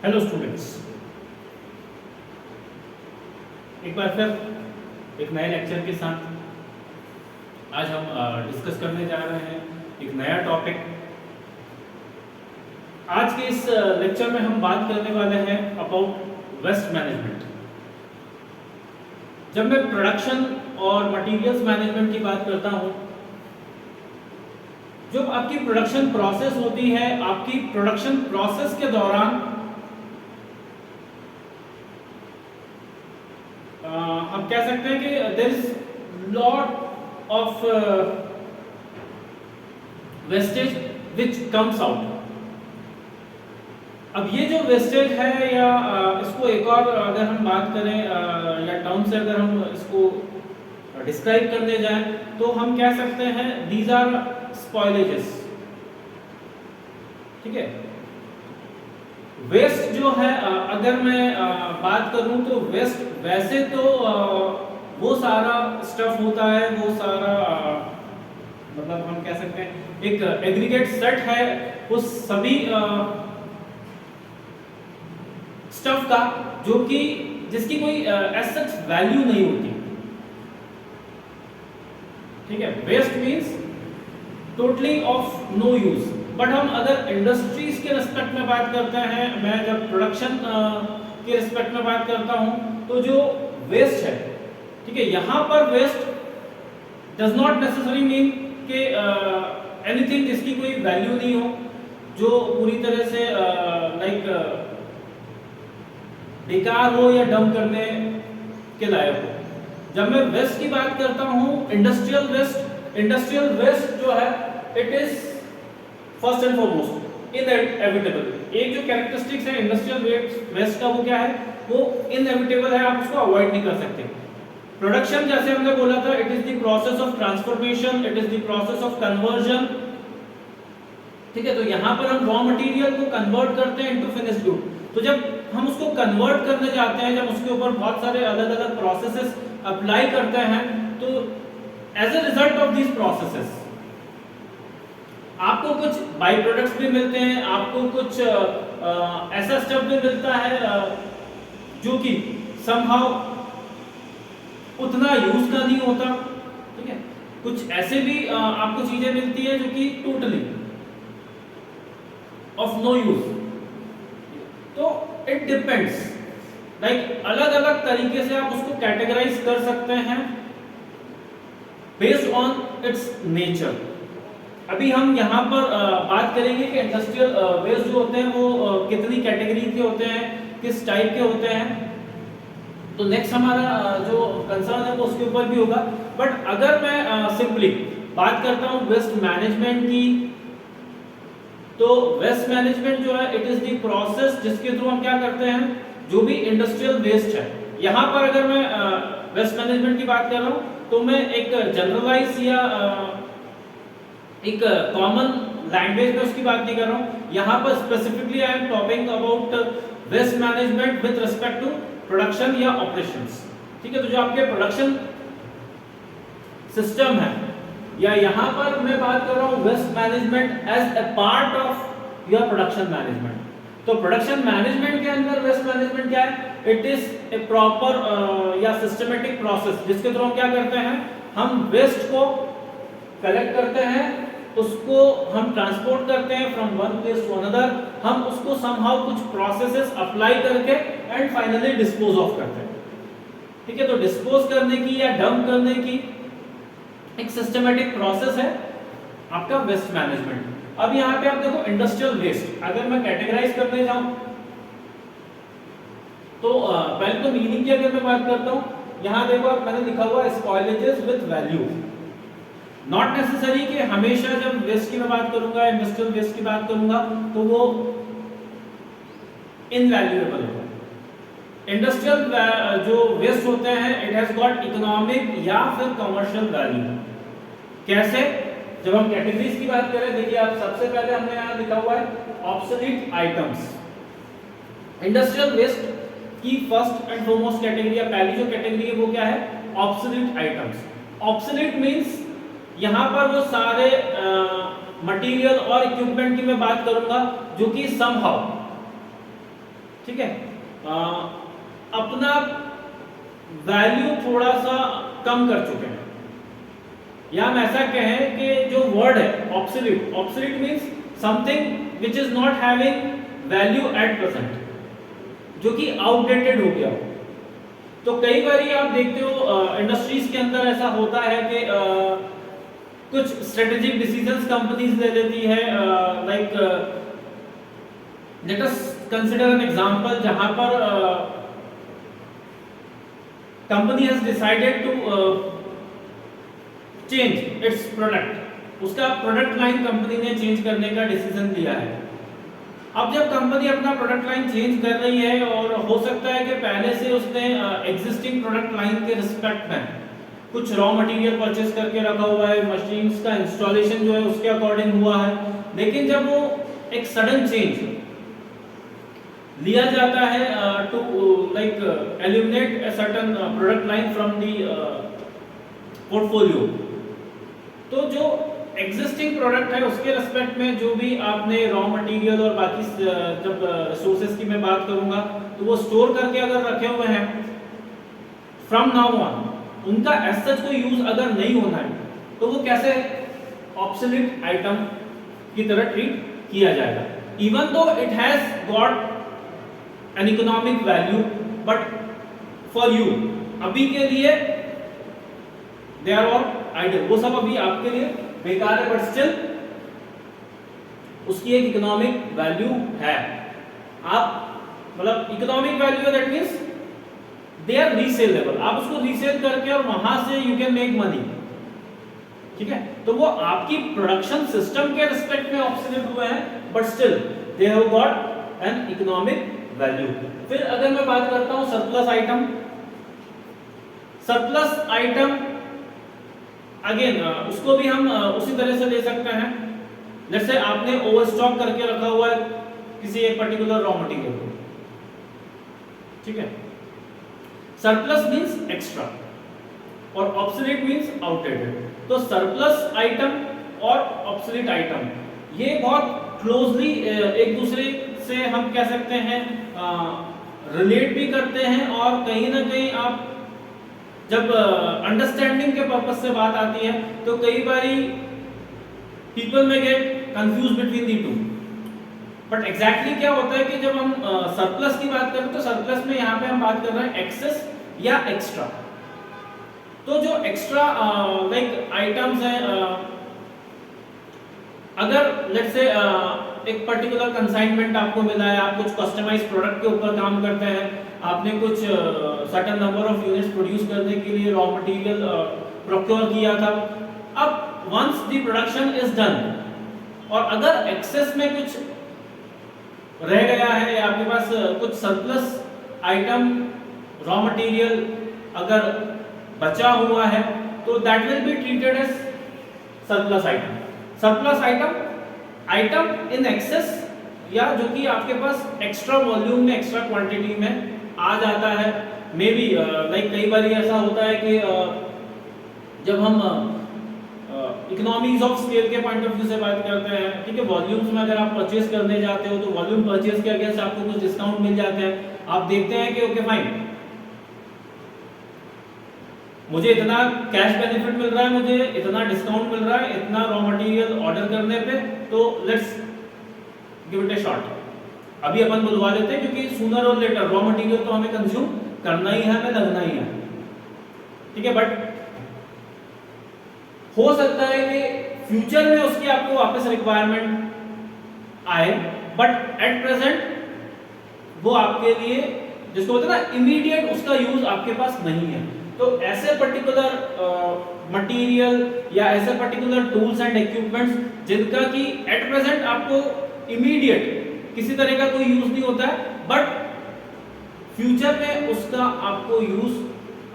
Hello students, एक बार फिर एक नए लेक्चर के साथ आज हम डिस्कस करने जा रहे हैं एक नया टॉपिक। आज के इस लेक्चर में हम बात करने वाले हैं अबाउट वेस्ट मैनेजमेंट। जब मैं प्रोडक्शन और मटेरियल्स मैनेजमेंट की बात करता हूं, जब आपकी प्रोडक्शन प्रोसेस होती है, आपकी प्रोडक्शन प्रोसेस के दौरान हम कह सकते हैं कि there is lot of wastage which comes out. अब ये जो वेस्टेज है या इसको एक और अगर हम बात करें या टर्म से अगर हम इसको डिस्क्राइब करने जाएं तो हम कह सकते हैं दीज आर स्पॉइलेजेस। ठीक है, वेस्ट जो है अगर मैं बात करूं तो वेस्ट वैसे तो वो सारा स्टफ होता है, वो सारा मतलब हम कह सकते हैं एक एग्रीगेट सेट है उस सभी स्टफ का जो कि जिसकी कोई एज सच वैल्यू नहीं होती। ठीक है, waste means totally of no use. But हम अगर इंडस्ट्रीज के रिस्पेक्ट में बात करते हैं, मैं जब प्रोडक्शन के रिस्पेक्ट में बात करता हूं तो जो वेस्ट है, ठीक है, यहां पर waste does not necessary mean कि एनीथिंग जिसकी कोई वैल्यू नहीं हो, जो पूरी तरह से लाइक बेकार हो या डंप करने के लायक हो। जब मैं वेस्ट की बात करता हूं, इंडस्ट्रियल वेस्ट जो है it is first and foremost inevitable. एक जो कैरेक्टरिस्टिक्स है इंडस्ट्रियल वेस्ट का वो क्या है, वो इनएविटेबल है, आप उसको अवॉइड नहीं कर सकते। प्रोडक्शन जैसे हमने बोला था, it is the process of transformation, it is the process of conversion. ठीक है, तो यहां पर हम रॉ मटेरियल को कन्वर्ट करते हैं इनटू फिनिश्ड गुड। तो जब हम उसको कन्वर्ट करने जाते हैं, जब उसके ऊपर बहुत सारे अलग अलग प्रोसेसेस अप्लाई करते हैं, तो as a result of these processes आपको कुछ बाई प्रोडक्ट्स भी मिलते हैं, आपको कुछ ऐसा स्टफ भी मिलता है जो कि समहाउ उतना यूज का नहीं होता। ठीक है, कुछ ऐसे भी आपको चीजें मिलती है जो कि टोटली ऑफ नो यूज। तो इट डिपेंड्स, लाइक अलग अलग तरीके से आप उसको कैटेगराइज कर सकते हैं बेस्ड ऑन इट्स नेचर। अभी हम यहाँ पर बात करेंगे कि इंडस्ट्रियल वेस्ट जो होते हैं वो कितनी कैटेगरी के होते हैं, किस टाइप के होते हैं। तो नेक्स्ट हमारा जो कंसर्न है वो उसके ऊपर भी होगा। बट अगर मैं सिंपली बात करता हूँ वेस्ट मैनेजमेंट की, तो वेस्ट मैनेजमेंट जो है इट इज द प्रोसेस जिसके थ्रू हम क्या करते हैं, जो भी इंडस्ट्रियल वेस्ट है। यहाँ पर अगर मैं वेस्ट मैनेजमेंट की बात कर रहा हूँ तो मैं एक जनरलाइज या एक कॉमन लैंग्वेज में उसकी बात नहीं कर रहा हूँ। यहाँ पर specifically I am talking about waste management with respect to production या ऑपरेशंस। ठीक है, तो जो आपके प्रोडक्शन सिस्टम है, या यहाँ पर मैं बात कर रहा हूँ waste management as a part of your production management. तो प्रोडक्शन मैनेजमेंट के अंदर वेस्ट मैनेजमेंट क्या है, इट इज ए प्रॉपर या सिस्टमेटिक प्रोसेस जिसके थ्रू हम क्या करते हैं, हम वेस्ट को कलेक्ट करते हैं, उसको हम ट्रांसपोर्ट करते हैं from one place to another, हम उसको समहाउ कुछ प्रोसेसेस अप्लाई करके एंड फाइनली डिस्पोज ऑफ करते हैं। ठीक है, तो डिस्पोज करने की या डंप करने की एक सिस्टमेटिक प्रोसेस है आपका वेस्ट मैनेजमेंट। अब यहाँ पे आप देखो इंडस्ट्रियल वेस्ट अगर मैं कैटेगराइज करने जाऊं तो पहले तो मीनिंग की अगर मैं बात करता हूं, यहाँ देखो आप मैंने लिखा हुआ स्पॉइलेजेस विद वैल्यू। नॉट नेसेसरी कि हमेशा जब वेस्ट की मैं बात करूंगा, इंडस्ट्रियल वेस्ट की बात करूंगा तो वो इनवैल्यूएबल होगा। इंडस्ट्रियल जो वेस्ट होते हैं इट हैज गॉट इकोनॉमिक या फिर कमर्शियल वैल्यू। कैसे, जब हम कैटेगरीज की बात करें, देखिए आप सबसे पहले हमने यहाँ लिखा हुआ है ऑब्सोलीट आइटम्स। इंडस्ट्रियल वेस्ट की फर्स्ट एंड फोरमोस्ट कैटेगरी या पहली जो कैटेगरी है वो क्या है, ऑब्सोलीट आइटम्स। ऑब्सोलीट मींस यहाँ पर वो सारे मटेरियल और इक्विपमेंट की मैं बात करूंगा जो कि समहाउ ठीक है, अपना वैल्यू थोड़ा सा कम कर चुके हैं, या हम ऐसा कहें कि जो वर्ड है absolute, absolute means something which is not having value at present, जो कि आउटडेटेड हो गया हो। तो कई बार आप देखते हो इंडस्ट्रीज के अंदर ऐसा होता है कि कुछ स्ट्रेटेजिक डिसीजंस कंपनीज ले लेती है, like let us consider an example जहां पर company has decided to change its product, उसका प्रोडक्ट लाइन कंपनी ने चेंज करने का डिसीजन लिया है। अब जब कंपनी अपना प्रोडक्ट लाइन चेंज कर रही है और हो सकता है कि पहले से उसने एग्जिस्टिंग प्रोडक्ट लाइन के रिस्पेक्ट में कुछ रॉ मटेरियल परचेस करके रखा हुआ है, मशीन्स का इंस्टॉलेशन जो है उसके अकॉर्डिंग हुआ है, लेकिन जब वो एक सडन चेंज लिया जाता है to like eliminate a certain product line from the portfolio, तो जो एग्जिस्टिंग प्रोडक्ट है उसके रेस्पेक्ट में जो भी आपने रॉ मटेरियल और बाकी जब रिसोर्सेज की मैं बात करूंगा तो वो स्टोर करके अगर रखे हुए हैं, फ्रॉम नाउ ऑन उनका एज सच कोई यूज अगर नहीं होना है तो वो कैसे ऑब्सोल्यूट आइटम की तरह ट्रीट किया जाएगा, even though it has got an economic value, but for you अभी के लिए दे आर ऑल आइडल, वो सब अभी आपके लिए बेकार है, बट स्टिल उसकी एक इकोनॉमिक वैल्यू है। आप मतलब economic value that means they are resellable, आप उसको रीसेल करके और वहां से यू कैन मेक मनी, ठीक है। तो वो आपकी प्रोडक्शन सिस्टम के रिस्पेक्ट में ऑब्सोल्यूट हुए हैं, but still they have got an economic value. फिर अगर मैं बात करता हूं surplus item, surplus item again उसको भी हम उसी तरह से ले सकते हैं। जैसे आपने ओवरस्टॉक करके रखा हुआ है किसी एक पर्टिकुलर रॉ मटेरियल को, ठीक है। सरप्लस मींस एक्स्ट्रा और ऑब्सोलीट मींस आउटडेटेड। तो सरप्लस आइटम और ऑब्सोलीट आइटम ये बहुत क्लोजली एक दूसरे से हम कह सकते हैं रिलेट भी करते हैं, और कहीं ना कहीं आप जब अंडरस्टैंडिंग के पर्पस से बात आती है तो कई बारी people may get confuse between the two, but exactly क्या होता है कि जब हम सरप्लस की बात करें तो सरप्लस में यहाँ पे हम बात कर रहे हैं एक्सेस या एक्स्ट्रा। तो जो एक्स्ट्रा लाइक आइटम्स हैं, अगर लेट्स से एक पर्टिकुलर कंसाइनमेंट आपको मिला है, आप कुछ कस्टमाइज्ड प्रोडक्ट के ऊपर काम करते हैं, आपने कुछ certain number of units produce करने के लिए रॉ मटेरियल प्रोक्योर किया था। अब once the production is done और अगर एक्सेस में कुछ रह गया है या आपके पास कुछ सरप्लस आइटम रॉ मटेरियल अगर बचा हुआ है तो that will be treated as surplus item. Surplus item item in excess, या जो कि आपके पास एक्स्ट्रा वॉल्यूम में एक्स्ट्रा क्वांटिटी में आ जाता है। मे बी लाइक कई बार ऐसा होता है कि जब हम इकोनॉमीज ऑफ स्केल के पॉइंट ऑफ व्यू से बात करते हैं, ठीक है, वॉल्यूम्स में अगर आप परचेस करने जाते हो तो वॉल्यूम परचेस के अगेंस्ट आपको कुछ डिस्काउंट मिल जाते हैं। आप देखते हैं कि ओके फाइन, मुझे इतना कैश बेनिफिट मिल रहा है, मुझे इतना डिस्काउंट मिल रहा है, इतना रॉ मटेरियल ऑर्डर करने पे, तो let's give it a shot, अभी अपन बुलवा लेते हैं क्योंकि सूनर और लेटर रॉ मटेरियल तो हमें कंज्यूम करना ही है, हमें लगना ही है, ठीक है। बट हो सकता है कि फ्यूचर में उसकी आपको वापस रिक्वायरमेंट आए, बट एट प्रेजेंट वो आपके लिए जिसको बोलते हैं ना इमीडिएट उसका यूज आपके पास नहीं है। तो ऐसे पर्टिकुलर मटेरियल या ऐसे पर्टिकुलर टूल्स एंड इक्विपमेंट्स जिनका कि एट प्रेजेंट आपको इमीडिएट किसी तरह का कोई यूज नहीं होता है, बट फ्यूचर में उसका आपको यूज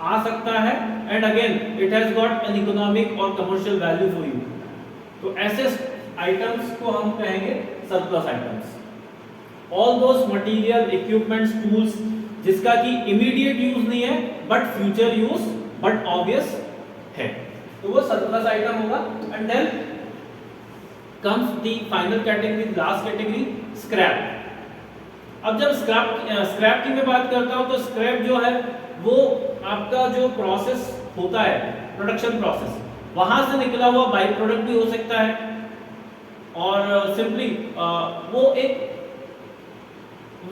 आ सकता है, and again it has got an economic और कमर्शियल वैल्यू फॉर यू। तो ऐसे आइटम्स को हम कहेंगे surplus items. All those material, equipments, tools जिसका कि इमीडिएट यूज नहीं है but future use but obvious है, तो वो सरप्लस आइटम होगा। And then comes the final category, last category, scrap. अब जब स्क्रैप की मैं बात करता हूं तो स्क्रैप जो है वो आपका जो प्रोसेस होता है, प्रोडक्शन प्रोसेस, वहां से निकला हुआ बाई प्रोडक्ट भी हो सकता है, और सिंपली वो एक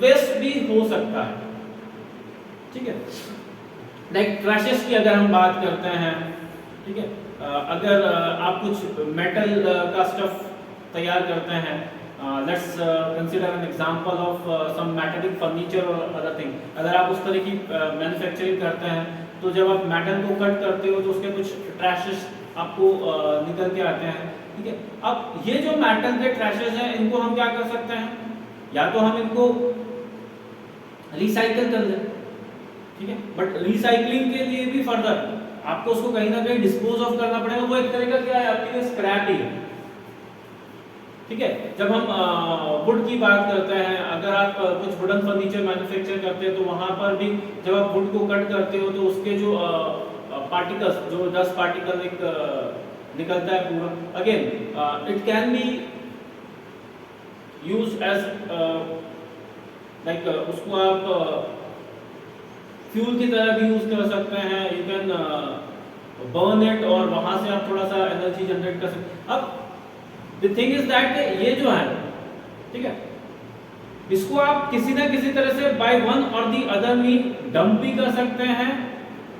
वेस्ट भी हो सकता है, ठीक है। लाइक ट्रैशेस की अगर हम बात करते हैं, ठीक है, अगर आप कुछ मेटल का स्टफ तैयार करते हैं, let's consider an example of some metallic furniture और अदर थिंग, अगर आप उस तरह की मैन्युफैक्चरिंग करते हैं तो जब आप मेटल को कट करते हो तो उसके कुछ ट्रैशेस आपको निकल के आते हैं, ठीक है। अब ये जो मेटल के ट्रैशेस हैं इनको हम क्या कर सकते हैं, या तो हम इनको रिसाइकल कर लें, ठीक है, बट रिसाइकलिंग के लिए भी फर्दर आपको उसको कहीं ना कहीं डिस्पोज ऑफ करना पड़ेगा, वो एक तरह का क्या है आपके लिए स्क्रैप ही है, ठीक है। जब हम वुड की बात करते हैं, अगर आप कुछ वुडन फर्नीचर मैन्युफैक्चर करते हैं तो वहां पर भी जब आप वुड को कट करते हो तो उसके जो पार्टिकल्स, जो डस्ट पार्टिकल एक निकलता है पूरा, again it can be use as like उसको आप फ्यूल की तरह भी यूज कर सकते हैं, यू कैन बर्न इट और वहां से आप थोड़ा सा एनर्जी जनरेट कर सकते हैं। अब द थिंग इज दैट ये जो है, ठीक है, इसको आप किसी ना किसी तरह से बाय वन और द अदर मीन डंप भी कर सकते हैं,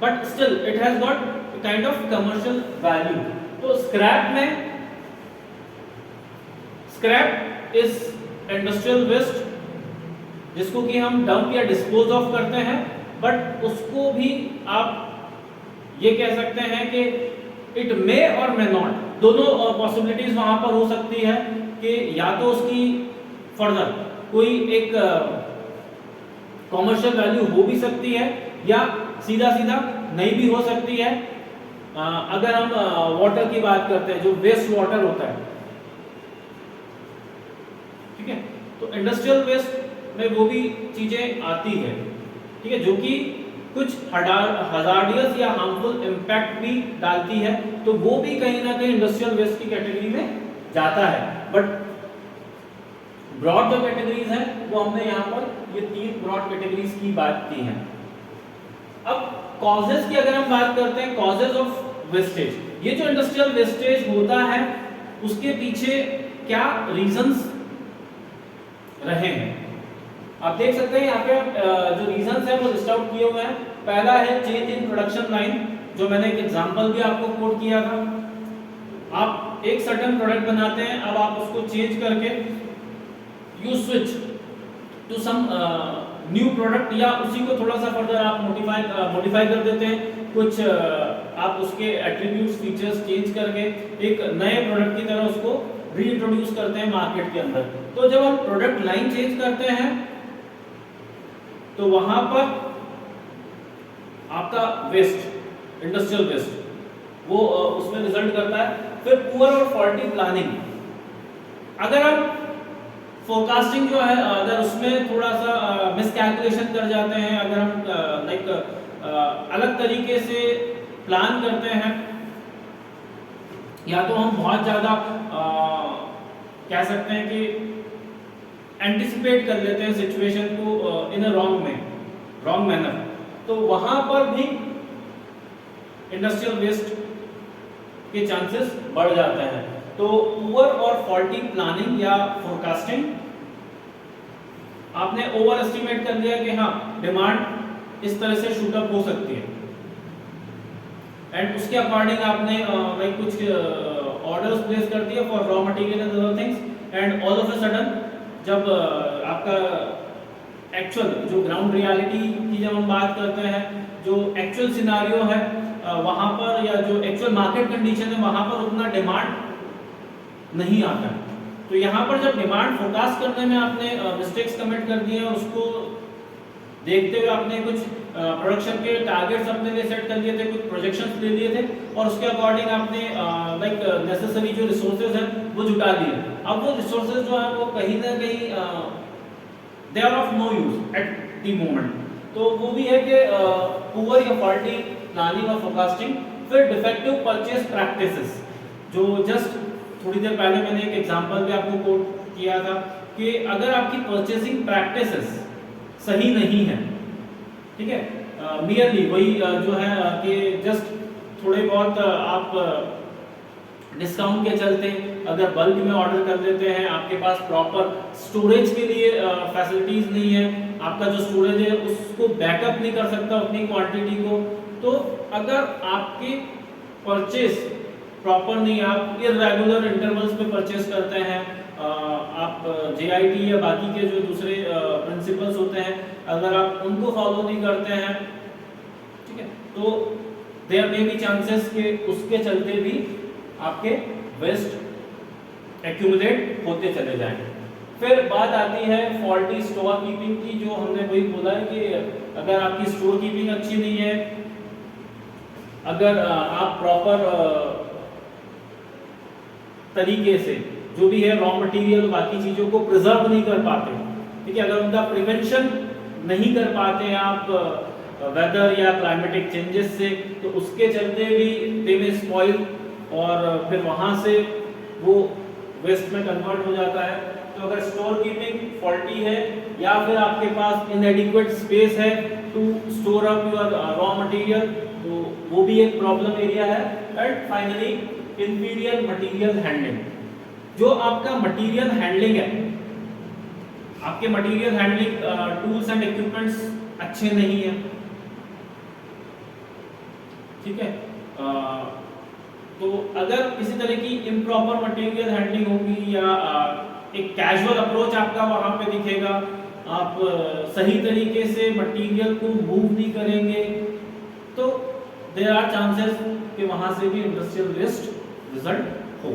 but still it has got kind of commercial value. तो स्क्रैप इज इंडस्ट्रियल वेस्ट जिसको कि हम डंप या डिस्पोज ऑफ करते हैं, बट उसको भी आप ये कह सकते हैं कि इट मे और मे नॉट, दोनों पॉसिबिलिटीज वहां पर हो सकती है कि या तो उसकी फर्दर कोई एक कॉमर्शियल वैल्यू हो भी सकती है या सीधा सीधा नहीं भी हो सकती है। अगर हम वाटर की बात करते हैं, जो वेस्ट वाटर होता है, ठीक है, तो इंडस्ट्रियल वेस्ट में वो भी चीजें आती है, ठीक है, जो कि कुछ हजार्डियस या हार्मफुल इंपैक्ट भी डालती है, तो वो भी कहीं ना कहीं इंडस्ट्रियल वेस्ट की कैटेगरी में जाता है। बट ब्रॉड जो कैटेगरीज है वो हमने यहाँ पर ये 3 ब्रॉड कैटेगरीज की बात की है। अब कॉजेज की अगर हम बात करते हैं, कॉजेज ऑफ वेस्टेज, ये जो इंडस्ट्रियल वेस्टेज होता है उसके पीछे क्या रीजंस रहे हैं, आप देख सकते हैं यहाँ पे जो रीजंस है वो लिस्ट आउट किए हुए हैं। पहला है चेंज इन प्रोडक्शन लाइन, जो मैंने एक एग्जांपल भी आपको कोट किया था। आप एक सर्टेन प्रोडक्ट बनाते हैं, अब आप उसको चेंज करके you switch to some new product, या उसी को थोड़ा सा फर्दर आप मॉडिफाई कर देते हैं, कुछ आप उसके एट्रीब्यूट्स फीचर्स चेंज करके एक नए प्रोडक्ट की तरह उसको रीइंट्रोड्यूस करते हैं मार्केट के अंदर। तो जब हम प्रोडक्ट लाइन चेंज करते हैं तो वहां पर आपका वेस्ट, इंडस्ट्रियल वेस्ट, वो उसमें रिजल्ट करता है। फिर पुअर और फॉल्टी प्लानिंग, अगर हम फोरकास्टिंग जो है अगर उसमें थोड़ा सा मिसकैलकुलेशन कर जाते हैं, अगर हम लाइक अलग तरीके से प्लान करते हैं, या तो हम बहुत ज्यादा कह सकते हैं कि एंटिसिपेट कर लेते हैं सिचुएशन को इन अ रॉन्ग मैनर, तो वहां पर भी इंडस्ट्रियल वेस्ट के चांसेस बढ़ जाते हैं। तो पुअर और फॉल्टी प्लानिंग या फोरकास्टिंग, आपने ओवर एस्टिमेट कर लिया कि हाँ डिमांड इस तरह से शूट अप हो सकती है, एंड उसके अकॉर्डिंग आपने लाइक कुछ ऑर्डर्स प्लेस कर दिए for raw material and other things, and all of a sudden जब आपका एक्चुअल जो ग्राउंड रियलिटी की जब हम बात करते हैं, जो एक्चुअल सिनारियो है वहां पर, या जो एक्चुअल मार्केट कंडीशन है वहां पर उतना डिमांड नहीं आता है। तो यहाँ पर जब डिमांड फोरकास्ट करने में आपने मिस्टेक्स कमिट कर दिए और उसको देखते हुए आपने कुछ प्रोडक्शन के टारगेट्स अपने लिए सेट कर लिए थे, कुछ प्रोजेक्शंस ले लिए थे, और उसके अकॉर्डिंग आपने लाइक नेसेसरी जो रिसोर्सेज हैं वो जुटा लिए। अब वो रिसोर्सेज जो है वो कहीं ना कहीं they are of no use at the moment. तो वो भी है कि पुअर या फॉल्टी प्लानिंग और फोरकास्टिंग। फिर डिफेक्टिव परचेज प्रैक्टिसेस, जो जस्ट थोड़ी देर पहले मैंने एक एग्जांपल भी आपको कोट किया था कि अगर आपकी परचेसिंग प्रैक्टिसेस सही नहीं है, ठीक है, मियरली वही जो है कि जस्ट थोड़े बहुत आप डिस्काउंट के चलते अगर बल्क में ऑर्डर कर लेते हैं, आपके पास प्रॉपर स्टोरेज के लिए फैसिलिटीज नहीं है, आपका जो स्टोरेज है उसको बैकअप नहीं कर सकता उतनी क्वांटिटी को, तो अगर आपके परचेस प्रॉपर नहीं, आप इरेगुलर इंटरवल्स पे परचेस करते हैं, आप JIT या बाकी के जो दूसरे प्रिंसिपल्स होते हैं अगर आप उनको फॉलो नहीं करते हैं, ठीक है, तो देयर मे बी चांसेस कि उसके चलते भी आपके वेस्ट एक्यूमुलेट होते चले जाएंगे। फिर बात आती है फॉल्टी स्टोर कीपिंग की, जो हमने वही बोला है कि अगर आपकी स्टोर कीपिंग अच्छी नहीं है, अगर आप प्रॉपर तरीके से जो भी है रॉ मटेरियल बाकी चीजों को प्रिजर्व नहीं कर पाते, ठीक है, अगर उनका प्रिवेंशन नहीं कर पाते आप वेदर या क्लाइमेटिक चेंजेस से, तो उसके चलते भी दे मे स्पॉइल और फिर वहां से वो वेस्ट में कन्वर्ट हो जाता है। तो अगर स्टोर कीपिंग फॉल्टी है या फिर आपके पास इनएडिक्वेट स्पेस है to store up your raw material, तो वो भी एक प्रॉब्लम एरिया है। And finally inferior material handling, जो आपका मटेरियल हैंडलिंग है, आपके material handling tools and equipments अच्छे नहीं है, ठीक है, तो अगर किसी तरह की इम्प्रॉपर मटेरियल हैंडलिंग होगी या एक कैजुअल अप्रोच आपका वहां पे दिखेगा, आप सही तरीके से मटेरियल को मूव नहीं करेंगे, तो देयर आर चांसेस कि वहां से भी इंडस्ट्रियल वेस्ट रिजल्ट हो।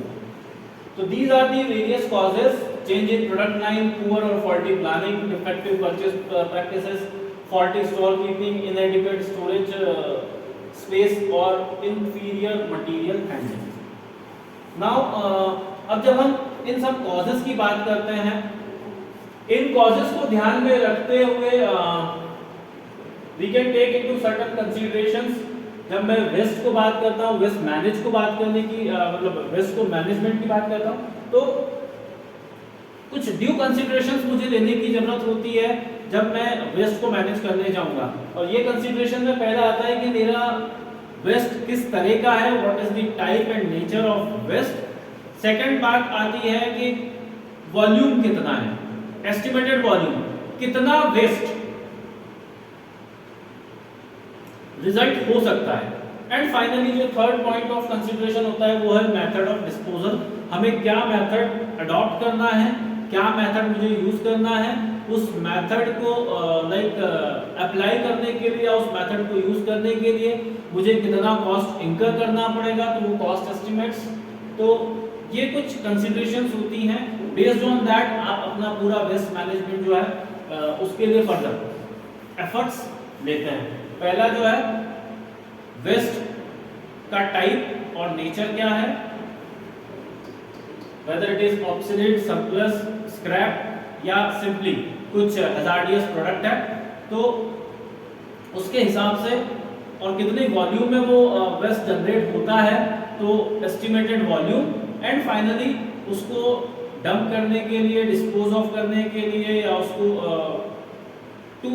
तो these are the various causes, change in product line, poor और faulty planning, defective purchase practices, faulty store keeping, inadequate storage space और इंफीरियर मटेरियल हैंडलिंग। नाउ अब जब हम इन सब कॉजेस की बात करते हैं, इन कॉजेस को ध्यान में रखते हुए we can take into certain considerations. जब मैं वेस्ट को बात करता हूँ, वेस्ट मैनेज को बात करने की मतलब वेस्ट को मैनेजमेंट की बात करता हूँ, तो कुछ ड्यू कंसीडरेशंस मुझे लेने की जरूरत होती है जब मैं वेस्ट को मैनेज करने जाऊंगा। और ये कंसीडरेशन में पहला आता है कि मेरा वेस्ट किस तरह का है, what is the type and nature of waste. Second बात आती है कि वॉल्यूम कितना है, एस्टिमेटेड वॉल्यूम, कितना वेस्ट रिजल्ट हो सकता है। एंड फाइनली जो थर्ड पॉइंट ऑफ कंसीडरेशन होता है वो है मेथड ऑफ डिस्पोजल, हमें क्या मेथड अडॉप्ट करना है, क्या मेथड मुझे यूज करना है, उस मेथड को अप्लाई करने के लिए या उस मेथड को यूज करने के लिए मुझे कितना कॉस्ट इंकर करना पड़ेगा, तो वो कॉस्ट एस्टिमेट्स। तो ये कुछ कंसीडरेशंस होती हैं, बेस्ड ऑन दैट आप अपना पूरा वेस्ट मैनेजमेंट जो है उसके लिए फर्दर एफर्ट्स लेते हैं। पहला जो है वेस्ट का टाइप और नेचर क्या है, whether it is obsolete, surplus, scrap या सिंपली कुछ हजार्डियस प्रोडक्ट है, तो उसके हिसाब से और कितने वॉल्यूम में वो वेस्ट जनरेट होता है, तो एस्टिमेटेड वॉल्यूम। एंड फाइनली उसको डंप करने के लिए, डिस्पोज ऑफ करने के लिए या उसको टू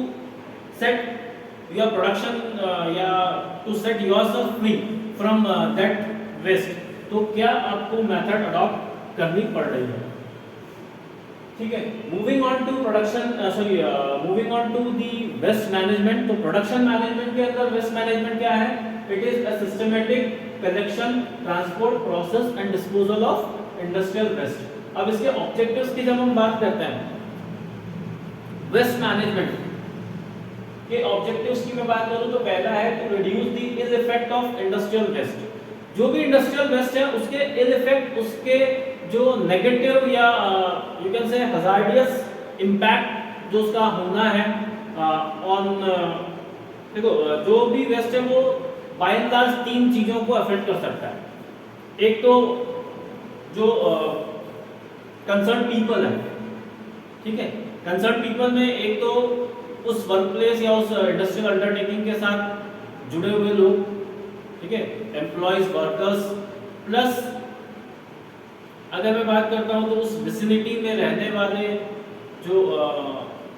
सेट योर प्रोडक्शन या to set yourself free from that waste, तो क्या आपको मेथड अडॉप्ट करनी पड़ रही है, ठीक है। Moving on to production moving on to the waste management. तो प्रोडक्शन मैनेजमेंट के अंदर वेस्ट मैनेजमेंट क्या है, it is a systematic collection, transport, process and disposal of industrial waste. अब इसके ऑब्जेक्टिव्स की जब हम बात करते हैं, वेस्ट मैनेजमेंट के ऑब्जेक्टिव्स की मैं बात करूं तो पहला है to reduce the ill effect of industrial waste. जो भी इंडस्ट्रियल वेस्ट है उसके इल इफेक्ट, उसके जो नेगेटिव या you can say hazardous impact जो उसका होना है ऑन, देखो जो भी वेस्ट है वो बाय एंड लार्ज तीन चीजों को अफेक्ट कर सकता है। एक तो जो कंसर्न पीपल है, ठीक है, कंसर्न पीपल में एक तो उस वर्क प्लेस या उस इंडस्ट्रियल अंडरटेकिंग के साथ जुड़े हुए लोग, ठीक है, एम्प्लॉयज, वर्कर्स, प्लस अगर मैं बात करता हूँ तो उस विसिनिटी में रहने वाले जो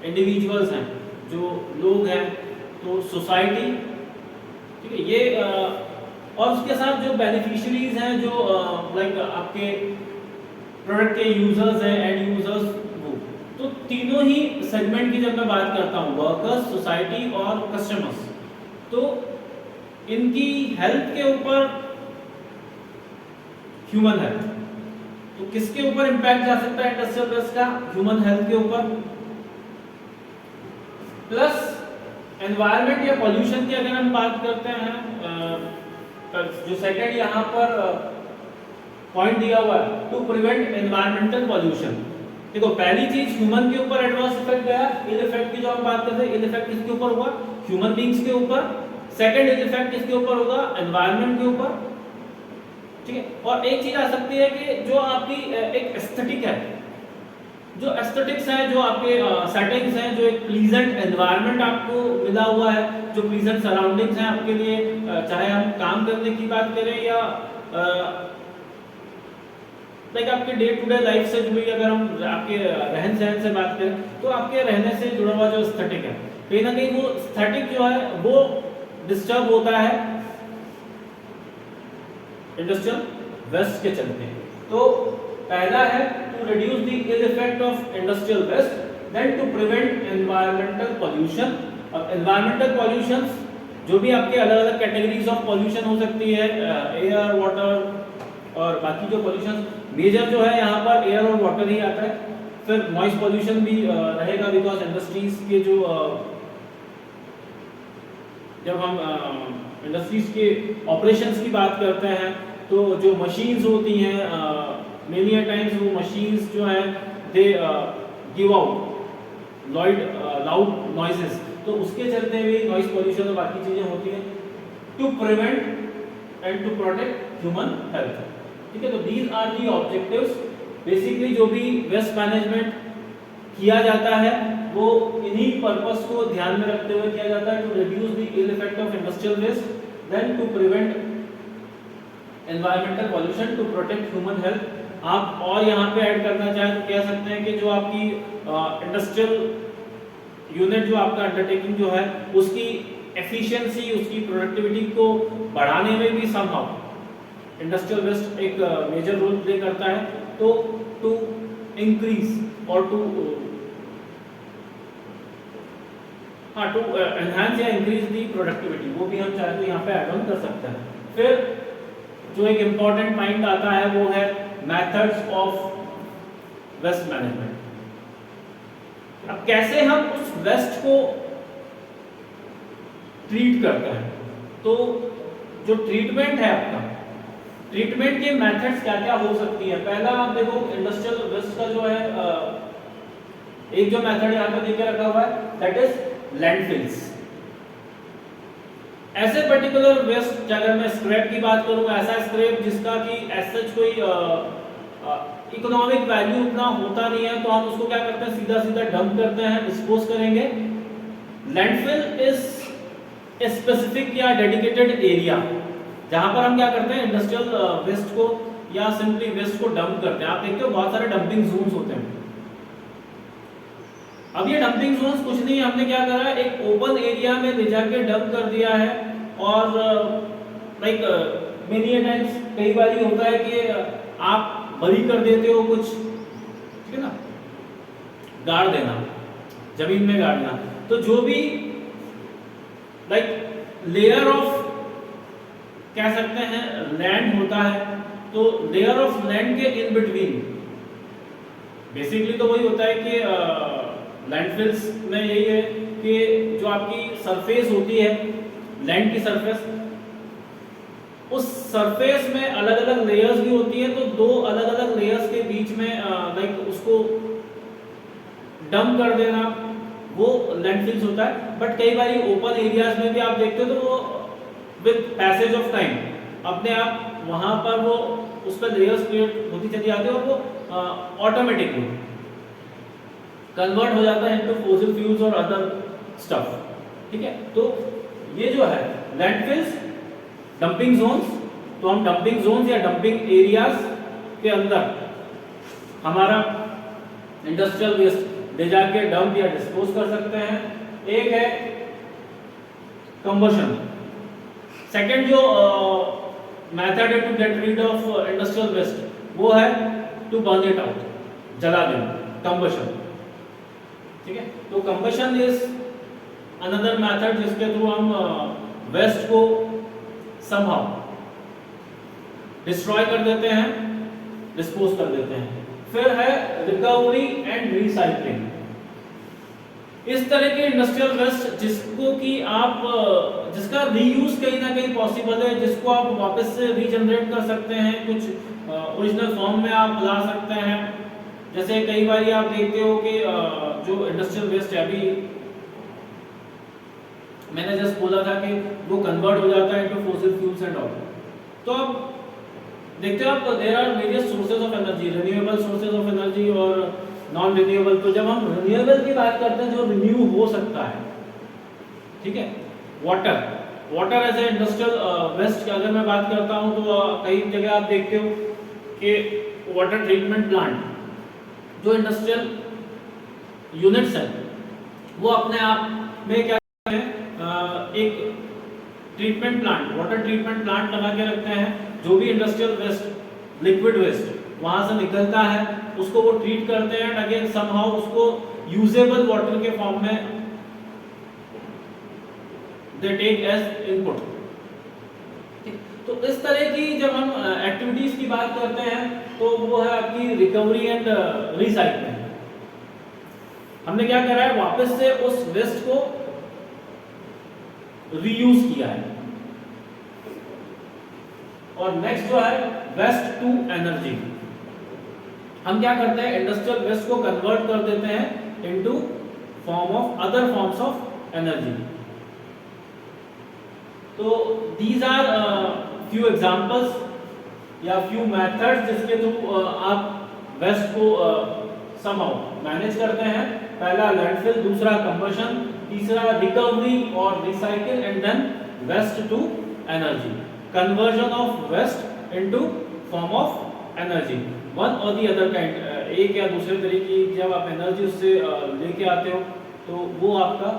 इंडिविजुअल्स हैं, जो लोग हैं, तो सोसाइटी, ठीक है, ये और उसके साथ जो बेनिफिशियरीज हैं, जो लाइक आपके प्रोडक्ट के यूजर्स हैं, एंड यूजर्स, वो तो तीनों ही सेगमेंट की जब मैं बात करता हूँ, वर्कर्स, सोसाइटी और कस्टमर्स, तो इनकी हेल्थ के ऊपर ह्यूमन हेल्थ, तो किसके ऊपर इंपैक्ट जा सकता है इंडस्ट्रियल वेस्ट का? ह्यूमन हेल्थ के ऊपर, प्लस एनवायरनमेंट या पॉल्यूशन की अगर हम बात करते हैं, जो सेकंड यहाँ पर पॉइंट दिया हुआ है, टू प्रिवेंट एनवायरमेंटल पॉल्यूशन। देखो पहली चीज ह्यूमन के ऊपर एडवर्स इफेक्ट गया, इल इफेक्ट की जो हम बात करते हैं, इल इफेक्ट किसके ऊपर हुआ? ह्यूमन बींग्स के ऊपर। सेकंड इल इफेक्ट किसके ऊपर होगा? एनवायरनमेंट के ऊपर, ठीक है। और एक चीज आ सकती है कि जो आपकी एक एस्थेटिक है, जो एस्थेटिक्स है, जो आपके सेटिंग्स हैं, जो एक प्लीजेंट एनवायरनमेंट आपको मिला हुआ है, जो प्लीजेंट सराउंडिंग्स हैं आपके लिए, चाहे हम काम करने की बात करें या लाइक आपके डे टू डे लाइफ से जुड़ी, अगर हम आपके रहन सहन से बात करें, तो आपके रहने से जुड़ा हुआ जो एस्थेटिक है, कहीं ना कहीं वो एस्थेटिक जो है वो डिस्टर्ब होता है इंडस्ट्रियल वेस्ट के चलते। तो पहला है to reduce the ill effect of industrial waste, then to prevent environmental pollution. अब एनवायरमेंटल पॉल्यूशंस जो भी आपके अलग अलग कैटेगरीज ऑफ पॉल्यूशन हो सकती है, एयर, वाटर और बाकी जो पॉल्यूशन, मेजर जो है यहाँ पर एयर और वाटर ही आता है। फिर नॉइज पॉल्यूशन भी रहेगा, बिकॉज इंडस्ट्रीज के जो जब हम इंडस्ट्रीज के ऑपरेशंस की बात करते हैं, तो जो मशीन्स होती हैं, मेनी टाइम्स वो मशीन्स जो है they give out loud noises, तो उसके चलते भी नॉइज पॉल्यूशन और बाकी चीजें होती हैं। To prevent and to protect human health, ठीक है। तो these are the objectives. Basically जो भी वेस्ट मैनेजमेंट किया जाता है वो इन्हीं पर्पस को ध्यान में रखते हुए किया जाता है, to reduce the ill effect of industrial waste, then to prevent environmental pollution, to protect human health. आप और यहाँ पे ऐड करना चाहें तो कह सकते हैं कि जो आपकी इंडस्ट्रियल यूनिट, जो आपका अंडरटेकिंग जो है, उसकी एफिशिएंसी, उसकी प्रोडक्टिविटी को बढ़ाने में भी समहाउ इंडस्ट्रियल वेस्ट एक मेजर रोल प्ले करता है। तो टू इंक्रीज और टू एनहांस या इंक्रीज दी प्रोडक्टिविटी, वो भी हम चाहे तो यहाँ पे ऐड ऑन कर सकते हैं। फिर जो एक इम्पॉर्टेंट पॉइंट आता है वो है मेथड्स ऑफ वेस्ट मैनेजमेंट। अब कैसे हम उस वेस्ट को ट्रीट करते हैं, तो जो ट्रीटमेंट है आपका, ट्रीटमेंट के मेथड्स क्या क्या हो सकती है। पहला आप देखो इंडस्ट्रियल वेस्ट का जो है एक जो मेथड यहाँ पे देके रखा हुआ है, दैट इज लैंडफिल्स। ऐसे पर्टिकुलर वेस्ट, अगर मैं स्क्रैप की बात करूं, ऐसा स्क्रैप जिसका कि एज सच कोई इकोनॉमिक वैल्यू उतना होता नहीं है, तो हम उसको क्या करते हैं, सीधा सीधा डंप करते हैं, डिस्पोज करेंगे। लैंडफिल इज स्पेसिफिक या डेडिकेटेड एरिया जहां पर हम क्या करते हैं, इंडस्ट्रियल वेस्ट को या सिंपली वेस्ट को डंप करते हैं। आप देखते हो बहुत सारे डंपिंग जोन्स होते हैं। अब ये डंपिंग जोन्स कुछ नहीं, हमने क्या करा, एक ओपन एरिया में ले जाके डंप कर दिया है। और लाइक मेनी टाइम्स कई बार ये होता है कि आप बरी कर देते हो कुछ, ठीक है ना, गाड़ देना, जमीन में गाड़ना। तो जो भी लाइक लेयर ऑफ कह सकते हैं लैंड होता है, तो लेयर ऑफ लैंड के इन बिटवीन बेसिकली तो वही होता है कि लैंडफिल्स में यही है कि जो आपकी सरफेस होती है, लैंड की सरफेस, उस सरफेस में अलग अलग लेयर्स भी होती हैं। तो दो अलग अलग लेयर्स के बीच में लाइक उसको डंप कर देना, वो लैंडफिल्स होता है। बट कई बार ओपन एरियाज में भी आप देखते हो तो वो विद पैसेज ऑफ टाइम अपने आप वहां पर वो उस पर लेयर्स क्रिएट होती चली जाती है और वो ऑटोमेटिकली कन्वर्ट हो जाता है इनटू फॉसिल फ्यूल्स और अदर स्टफ, ठीक है। तो ये जो है लैंडफिल्स, डंपिंग जोन्स, तो हम डंपिंग जोन्स या डंपिंग एरियाज के अंदर हमारा इंडस्ट्रियल वेस्ट ले जाके डंप या डिस्पोज कर सकते हैं। एक है कंबशन। सेकंड जो मेथड है to get rid of industrial waste वो है टू बर्न इट आउट, जला देना, कंबशन। ठीक है, तो कंबशन इज अनदर मेथड जिसके थ्रू हम वेस्ट को समहाउ डिस्ट्रॉय कर देते हैं, डिस्पोज कर देते हैं। फिर है रिकवरी एंड रिसाइकलिंग। इस तरह के इंडस्ट्रियल वेस्ट जिसको कि आप जिसका रीयूज कहीं ना कहीं पॉसिबल है, जिसको आप वापस से रीजनरेट कर सकते हैं, कुछ ओरिजिनल फॉर्म में आप ला सकते हैं। जैसे कई बार आप देखते हो कि जो इंडस्ट्रियल वेस्ट है, अभी मैंने जस्ट बोला था कि वो कन्वर्ट हो जाता है into fossil fuels and all. तो आप देखते हो आप there are various sources of energy, renewable sources of energy और नॉन रिन्यूएबल। तो जब हम रिन्यूएबल की बात करते हैं जो रिन्यू हो सकता है, ठीक है, water as a industrial waste की अगर मैं बात करता हूं तो कई जगह आप देखते हो कि वाटर ट्रीटमेंट प्लांट जो इंडस्ट्रियल यूनिट्स हैं वो अपने आप में क्या करते हैं, एक treatment plant, water treatment plant लगा के रखते हैं। जो भी इंडस्ट्रियल वेस्ट, लिक्विड वेस्ट वहां से निकलता है उसको वो ट्रीट करते हैं, अगेन समहाउ उसको यूजेबल वाटर के फॉर्म में दे टेक एज इनपुट। तो इस तरह की जब हम एक्टिविटीज की बात करते हैं तो वो है आपकी रिकवरी एंड रिसाइकलिंग। हमने क्या करा है, वापस से उस वेस्ट को रीयूज किया है। और नेक्स्ट जो है वेस्ट टू एनर्जी। हम क्या करते हैं, इंडस्ट्रियल वेस्ट को कन्वर्ट कर देते हैं into form of other forms of energy. तो दीज आर फ्यू एग्जांपल्स या फ्यू मेथड्स जिसके थ्रू आप वेस्ट को समहाउ मैनेज करते हैं। पहला लैंडफिल, दूसरा कंबशन, तीसरा रिकवरी और recycle, and then waste to energy, conversion of waste into form of energy, one or the other kind. एक या दूसरे तरीके की जब आप एनर्जी उससे लेके आते हो तो वो आपका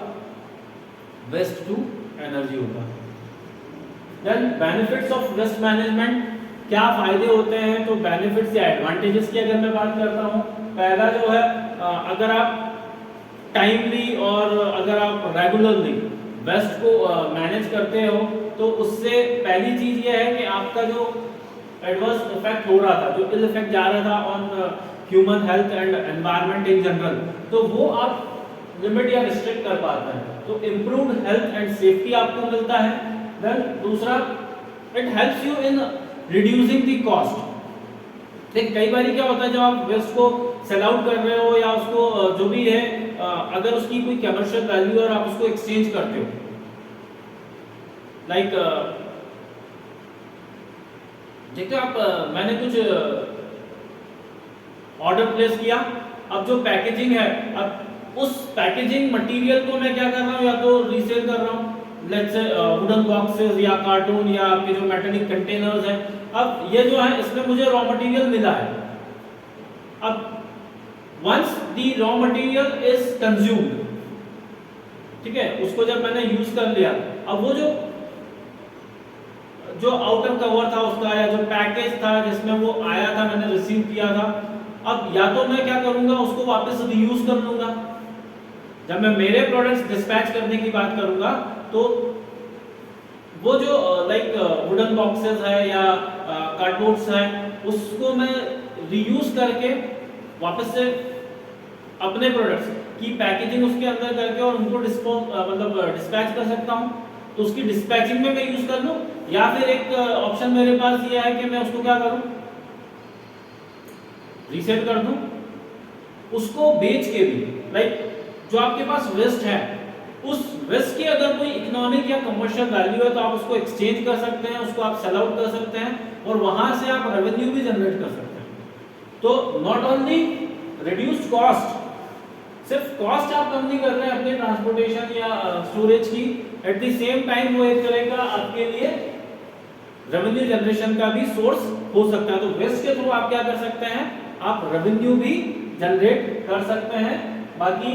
वेस्ट टू एनर्जी होगा। Then benefits of waste management, क्या फायदे होते हैं? तो बेनिफिट्स या एडवांटेजेस की अगर मैं बात करता हूँ, पहला जो है अगर आप टाइमली और अगर आप रेगुलरली वेस्ट को मैनेज करते हो तो उससे पहली चीज ये है कि आपका जो एडवर्स इफेक्ट हो रहा था, जो इल इफेक्ट जा रहा था on human health and environment in general, तो वो आप लिमिट या रिस्ट्रिक्ट कर पाते हैं। तो इम्प्रूव्ड हेल्थ एंड सेफ्टी आपको मिलता है। देन दूसरा, it helps you in reducing the cost. देख कई बार क्या होता है, जब आप वेस्ट को सेल आउट कर रहे हो या उसको जो भी है अगर उसकी कोई कमर्शियल वैल्यू और आप उसको एक्सचेंज करते हो, लाइक देखते हो आप मैंने कुछ ऑर्डर प्लेस किया, अब जो पैकेजिंग है, अब उस पैकेजिंग मटेरियल को मैं क्या कर रहा हूँ, या तो रीसेल कर रहा हूँ, लेट्स से वुडन बॉक्सेस या कार्टून या आपके जो मेटालिक कंटेनर्स हैं। अब ये जो है इसमें मुझे रॉ मटेरियल मिला है। अब once the raw material is consumed, ठीक है, उसको जब मैंने यूज कर लिया, अब वो जो आउटर कवर था उसका या जो पैकेज था जिसमें वो आया था, मैंने रिसीव किया था, अब या तो मैं क्या करूंगा, उसको वापस रीयूज कर लूंगा। जब मैं मेरे प्रोडक्ट्स डिस्पैच करने की बात करूंगा तो वो जो लाइक वुडन बॉक्सेस है या कार्डबोर्ड्स है, उसको मैं रीयूज करके वापस से अपने प्रोडक्ट्स की पैकेजिंग उसके अंदर करके और उनको डिस्पैच कर सकता हूँ। तो उसकी डिस्पैचिंग में मैं यूज कर लूँ, या फिर एक ऑप्शन मेरे पास ये है कि मैं उसको क्या करूँ, रीसेल कर दूं, उसको बेच के भी, लाइक जो आपके पास वेस्ट है उस वेस्ट की अगर कोई इकोनॉमिक या कमर्शियल वैल्यू है तो आप उसको एक्सचेंज कर सकते हैं, उसको आप सेल आउट कर सकते हैं और वहां से आप रेवेन्यू भी जनरेट कर सकते हैं। तो नॉट ओनली रिड्यूस्ड कॉस्ट, सिर्फ कॉस्ट आप कम नहीं कर रहे हैं अपने ट्रांसपोर्टेशन या स्टोरेज की, एट द सेम टाइम वो एक तरह का आपके लिए रेवेन्यू जनरेशन का भी सोर्स हो सकता है। तो वेस्ट के थ्रू आप क्या कर सकते हैं, आप रेवेन्यू भी जनरेट कर सकते हैं। बाकी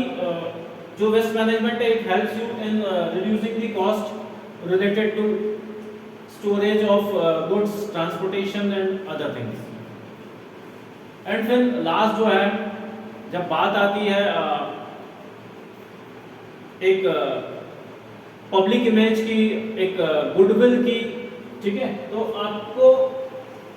जो वेस्ट मैनेजमेंट है, it helps you in reducing the cost related to storage of goods, transportation and other things. And फिर लास्ट जो है, जब बात आती है एक पब्लिक इमेज की, एक गुडविल की, ठीक है, तो आपको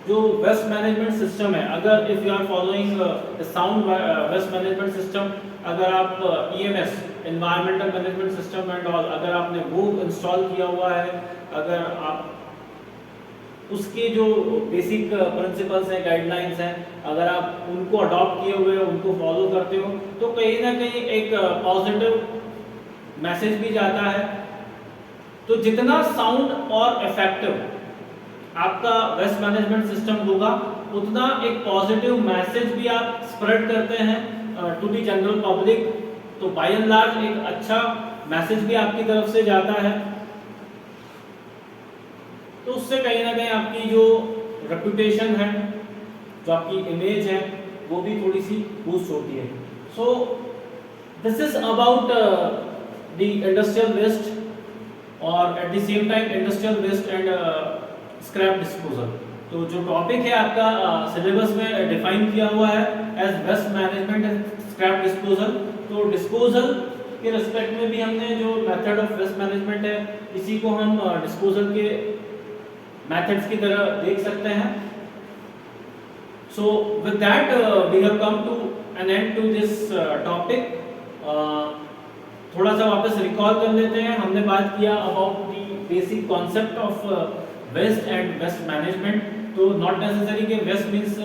जो वेस्ट मैनेजमेंट सिस्टम है, अगर if you are following sound waste management system, अगर आप EMS environmental management system and all, अगर आपने वो इंस्टॉल किया हुआ है, अगर आप उसके जो बेसिक प्रिंसिपल्स हैं, गाइडलाइंस हैं, अगर आप उनको अडॉप्ट किए हुए, उनको फॉलो करते हो, तो कहीं ना कहीं एक पॉजिटिव मैसेज भी जाता है। तो जितना साउंड और इफेक्टिव आपका वेस्ट मैनेजमेंट सिस्टम होगा, उतना एक पॉजिटिव मैसेज भी आप स्प्रेड करते हैं टू दी जनरल पब्लिक। तो बाय एंड लार्ज एक अच्छा मैसेज भी आपकी तरफ से जाता है, तो उससे कहीं ना कहीं आपकी जो रेपुटेशन है, जो आपकी इमेज है, वो भी थोड़ी सी बूस्ट होती है। So this is about the industrial waste और at the same time industrial waste and scrap disposal. तो जो टॉपिक है आपका सिलेबस में डिफाइन किया हुआ है as waste management and scrap disposal. तो डिस्पोजल के रिस्पेक्ट में भी हमने जो मेथड ऑफ वेस्ट मैनेजमेंट है, इसी को हम डिस्पोजल के मेथड्स की तरह देख सकते हैं। So with that we have come to an end to this topic. थोड़ा सा वापस रिकॉल कर लेते हैं। हमने बात किया about the basic concept of waste and waste management. तो नॉट नेसेसरी कि वेस्ट मीन्स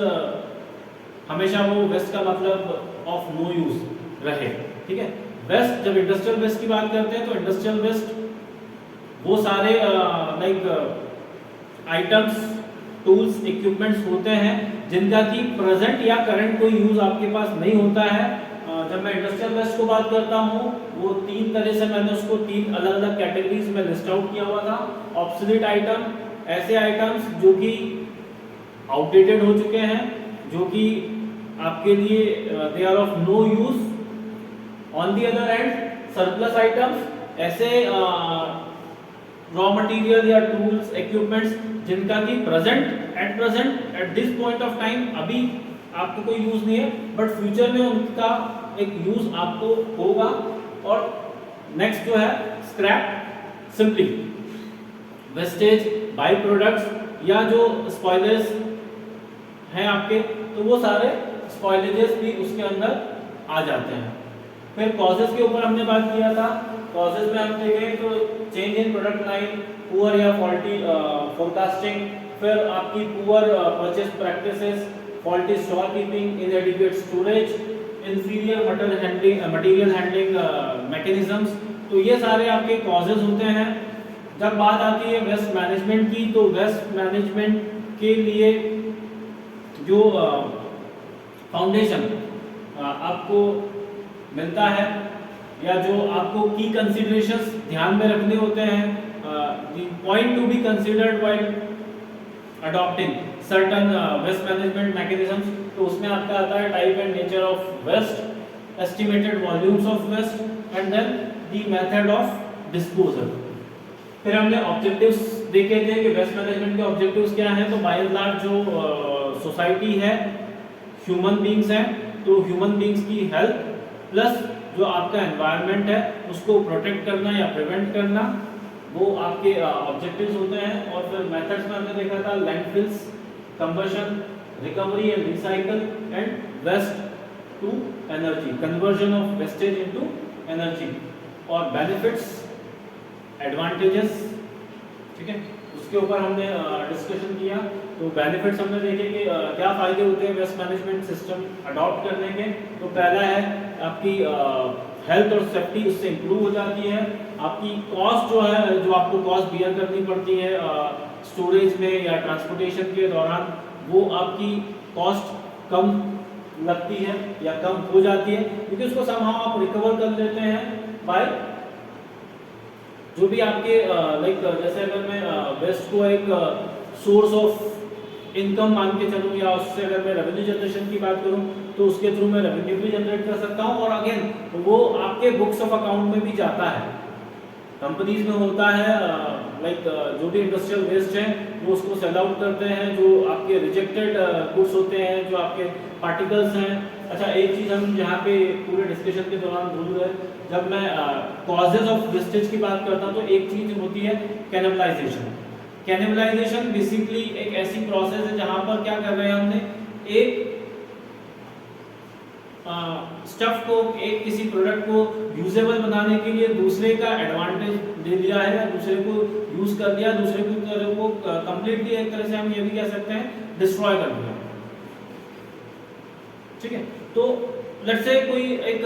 हमेशा वो वेस्ट का मतलब ऑफ नो यूज रहे, ठीक है। वेस्ट, जब इंडस्ट्रियल वेस्ट की बात करते हैं, तो इंडस्ट्रियल वेस्ट वो सारे लाइक आइटम्स, टूल्स, इक्विपमेंट्स होते हैं जिनका कि प्रेजेंट या करंट कोई यूज आपके पास नहीं होता है। जब मैं इंडस्ट्रियल वेस्ट को बात करता हूँ, वो तीन तरह से मैंने उसको तीन अलग अलग कैटेगरीज में लिस्ट आउट किया हुआ था। ऑब्सोलीट आइटम, ऐसे आइटम्स जो कि आउटडेटेड हो चुके हैं, जो कि आपके लिए they are of no use. On the other end surplus items, ऐसे रॉ मटेरियल या टूल्स, इक्विपमेंट्स जिनका कि present at this point of time अभी आपको कोई यूज नहीं है, बट फ्यूचर में उनका एक यूज आपको होगा। और नेक्स्ट जो है scrap, simply wastage, by products या जो स्पॉइलर्स हैं आपके, तो वो सारे स्पॉइलेजेस भी उसके अंदर आ जाते हैं। फिर कॉजेस के ऊपर हमने बात किया था। कॉजेस में हम देखें तो change in product line, poor या फॉल्टी फोरकास्टिंग, फिर आपकी poor purchase practices, faulty stock keeping, inadequate storage, inferior material handling mechanisms. तो ये सारे आपके कॉजेज होते हैं। जब बात आती है वेस्ट मैनेजमेंट की, तो वेस्ट मैनेजमेंट के लिए जो फाउंडेशन आपको मिलता है, या जो आपको की कंसीडरेशंस ध्यान में रखने होते हैं, point to be considered while adopting certain waste management mechanisms. तो उसमें आपका आता है type and nature of waste, estimated volumes of waste, and then the method of disposal. फिर हमने ऑब्जेक्टिव्स देखे थे कि वेस्ट मैनेजमेंट के ऑब्जेक्टिव्स क्या हैं। तो बाय एंड लार्ज जो सोसाइटी है, ह्यूमन बीइंग्स हैं, तो ह्यूमन बीइंग्स की हेल्थ प्लस जो आपका एनवायरनमेंट है उसको प्रोटेक्ट करना या प्रिवेंट करना, वो आपके ऑब्जेक्टिव्स होते हैं। और फिर मेथड्स में हमने देखा था landfills, combustion, recovery and recycle, and waste to energy, conversion of wastage into energy, और बेनिफिट्स, एडवांटेजेस, ठीक है, उसके ऊपर हमने डिस्कशन किया। तो बेनिफिट्स हमने देखे कि क्या फ़ायदे होते हैं वेस्ट मैनेजमेंट सिस्टम अडॉप्ट करने के। तो पहला है आपकी हेल्थ और सेफ्टी उससे इम्प्रूव हो जाती है। आपकी कॉस्ट जो है, जो आपको कॉस्ट बियर करनी पड़ती है स्टोरेज में या ट्रांसपोर्टेशन के दौरान, वो आपकी कॉस्ट कम लगती है या कम हो जाती है, क्योंकि उसको समहाउ आप रिकवर कर लेते हैं बाय जो भी आपके लाइक, जैसे अगर मैं वेस्ट को एक सोर्स ऑफ इनकम मान के चलूँ, या उससे अगर मैं रेवेन्यू जनरेशन की बात करूँ तो उसके थ्रू मैं रेवेन्यू भी जनरेट कर सकता हूँ। और अगेन वो आपके बुक्स ऑफ अकाउंट में भी जाता है। कंपनीज में होता है लाइक जो भी इंडस्ट्रियल वेस्ट है वो उसको सेल आउट करते हैं, जो आपके रिजेक्टेड गुड्स होते हैं, जो आपके पार्टिकल्स हैं। अच्छा, एक चीज़ हम यहाँ पे पूरे डिस्कशन के दौरान भूल गए, जब मैं कॉजेज ऑफ वेस्टेज की बात करता हूँ तो एक चीज़ होती है कैनिबलाइजेशन। कैनिबलाइजेशन बेसिकली एक ऐसी प्रोसेस है जहाँ पर क्या कर रहे हैं, हमने एक स्टफ को, एक किसी प्रोडक्ट को यूजेबल बनाने के लिए दूसरे का एडवांटेज दे दिया है, या दूसरे को यूज कर दिया, दूसरे को कंप्लीटली एक तरह से हम ये भी कह सकते हैं डिस्ट्रॉय कर दिया। ठीक है, तो लेट्स से कोई एक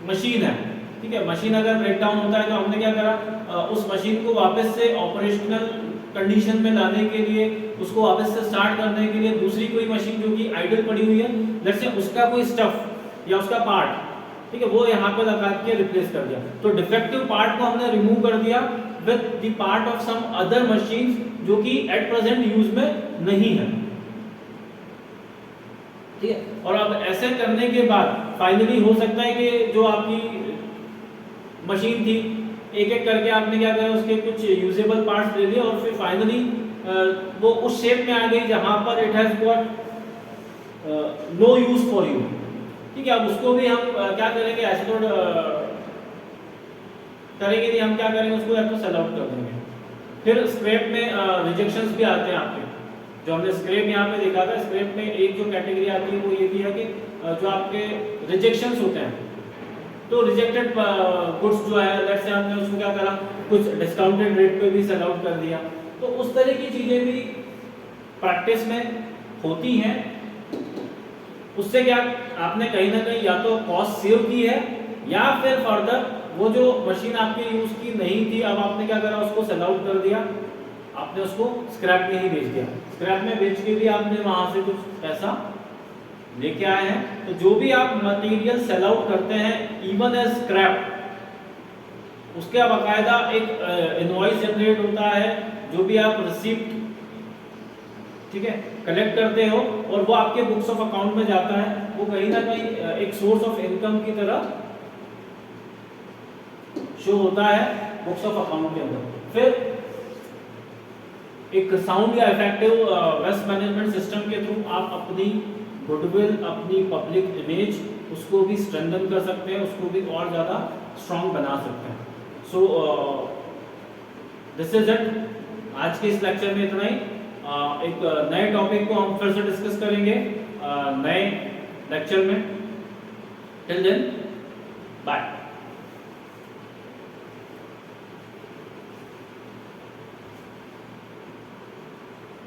मशीन है, ठीक है, मशीन अगर ब्रेक डाउन होता है तो हमने क्या करा, उस मशीन को वापस से ऑपरेशनल कंडीशन में लाने के लिए, उसको वापस से स्टार्ट करने के लिए दूसरी कोई मशीन जो कि आइडल पड़ी हुई है, लेट्स से उसका कोई स्टफ या उसका पार्ट, ठीक है, वो यहाँ पे लगा के रिप्लेस कर दिया। तो डिफेक्टिव पार्ट को हमने रिमूव कर दिया with the part of some other machines जो कि एट प्रेजेंट यूज में नहीं है। ठीक है, और अब ऐसे करने के बाद फाइनली हो सकता है कि जो आपकी मशीन थी, एक एक करके आपने क्या किया, उसके कुछ यूजेबल पार्ट्स ले लिए और फिर फाइनली वो उस शेप में आ गई जहां पर it has got no use for you. ठीक है, अब उसको भी हम क्या करेंगे, एसिड करेंगे नहीं, हम क्या करेंगे, उसको या तो सेल आउट कर देंगे। फिर स्क्रैप में रिजेक्शंस भी आते हैं आपके, जो हमने स्क्रैप यहाँ पे देखा था। स्क्रैप में एक जो कैटेगरी आती है वो ये भी है कि जो आपके रिजेक्शंस होते हैं, तो रिजेक्टेड गुड्स जो है, लेट्स से हमने उसको क्या करा, कुछ डिस्काउंटेड रेट पे भी सेल आउट कर दिया। तो उस तरह की चीजें भी प्रैक्टिस में होती हैं। उससे क्या आपने कहीं ना कहीं या तो कॉस्ट सेव की है, या फिर फर्दर वो जो मशीन आपके यूज की नहीं थी, अब आपने क्या करा, उसको सेल आउट कर दिया, आपने उसको स्क्रैप में ही बेच दिया। स्क्रैप में बेच के भी आपने वहां से कुछ पैसा लेके आए हैं। तो जो भी आप मटेरियल सेल आउट करते हैं इवन एज स्क्रैप, उसका बाकायदा एक इनवॉइस जनरेट होता है, जो भी आप रिसीप्ट, ठीक है, कलेक्ट करते हो और वो आपके बुक्स ऑफ अकाउंट में जाता है। वो कहीं ना कहीं एक सोर्स ऑफ इनकम की तरह शो होता है बुक्स ऑफ अकाउंट के अंदर। फिर एक साउंड या इफेक्टिव वेस्ट मैनेजमेंट सिस्टम के थ्रू आप अपनी गुडविल, अपनी पब्लिक इमेज, उसको भी स्ट्रेंथन कर सकते हैं, उसको भी और ज़्यादा स्ट्रॉन्ग बना सकते हैं। सो दिस इज इट। आज के इस लेक्चर में इतना ही। एक नए टॉपिक को हम फिर से डिस्कस करेंगे नए लेक्चर में। Till then bye.